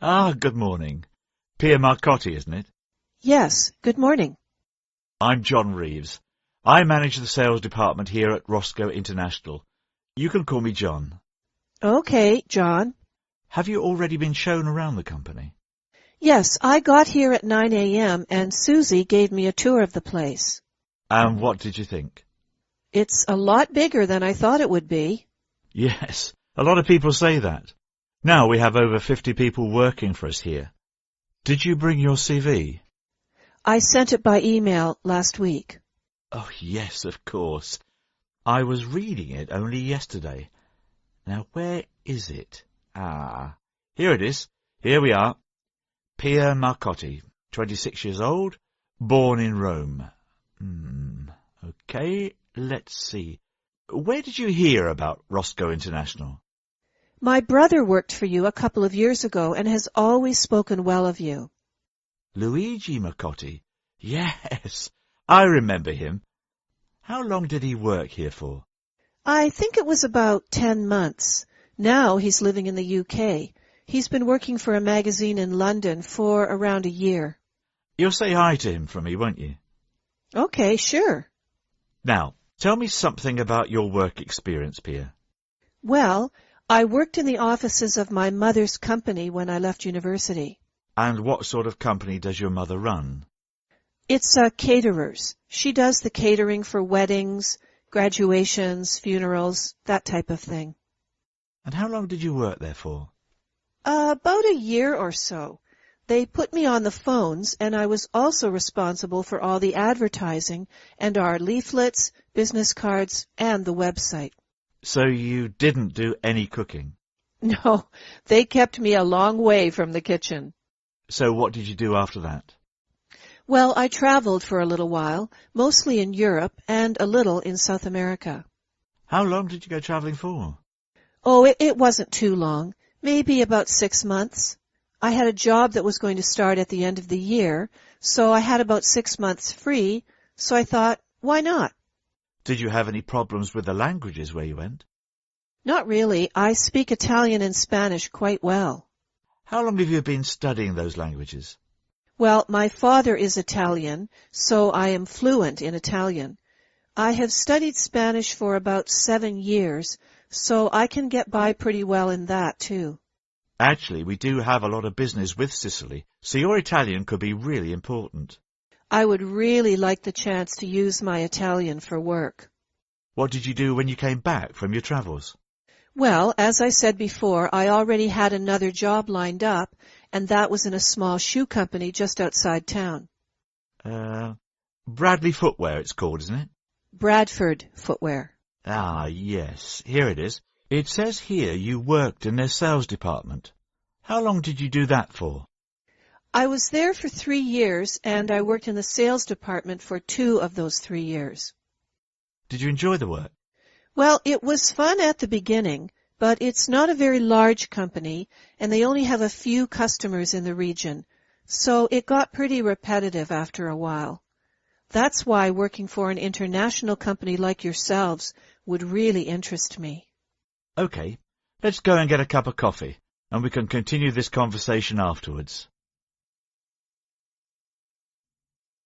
Ah, good morning. Pia Marcotti, isn't it? Yes, good morning. I'm John Reeves. I manage the sales department here at Roscoe International. You can call me John. Okay, John. Have you already been shown around the company? Yes, I got here at 9 a.m. and Susie gave me a tour of the place. And what did you think? It's a lot bigger than I thought it would be. Yes, a lot of people say that. Now we have over 50 people working for us here. Did you bring your CV? I sent it by email last week. Oh, yes, of course. I was reading it only yesterday. Now, where is it? Ah, here it is. Here we are. Pia Marcotti, 26 years old, born in Rome. Okay, let's see. Where did you hear about Roscoe International? My brother worked for you a couple of years ago and has always spoken well of you. Luigi Marcotti? Yes, I remember him. How long did he work here for? I think it was about 10 months. Now he's living in the UK. He's been working for a magazine in London for around a year. You'll say hi to him for me, won't you? Okay, sure. Now, tell me something about your work experience, Pia. Well, I worked in the offices of my mother's company when I left university. And what sort of company does your mother run? It's caterers. She does the catering for weddings, graduations, funerals, that type of thing. And how long did you work there for? About a year or so. They put me on the phones, and I was also responsible for all the advertising and our leaflets, business cards, and the website. So you didn't do any cooking? No, they kept me a long way from the kitchen. So what did you do after that? Well, I traveled for a little while, mostly in Europe and a little in South America. How long did you go travelling for? Oh, it wasn't too long, maybe about 6 months. I had a job that was going to start at the end of the year, so I had about 6 months free, so I thought, why not? Did you have any problems with the languages where you went? Not really. I speak Italian and Spanish quite well. How long have you been studying those languages? Well, my father is Italian, so I am fluent in Italian. I have studied Spanish for about 7 years, so I can get by pretty well in that, too. Actually, we do have a lot of business with Sicily, so your Italian could be really important. I would really like the chance to use my Italian for work. What did you do when you came back from your travels? Well, as I said before, I already had another job lined up, and that was in a small shoe company just outside town. Bradley Footwear it's called, isn't it? Bradford Footwear. Ah, yes, here it is. It says here you worked in their sales department. How long did you do that for? I was there for 3 years, and I worked in the sales department for 2 of those 3 years. Did you enjoy the work? Well, it was fun at the beginning, but it's not a very large company, and they only have a few customers in the region, so it got pretty repetitive after a while. That's why working for an international company like yourselves would really interest me. Okay, let's go and get a cup of coffee, and we can continue this conversation afterwards.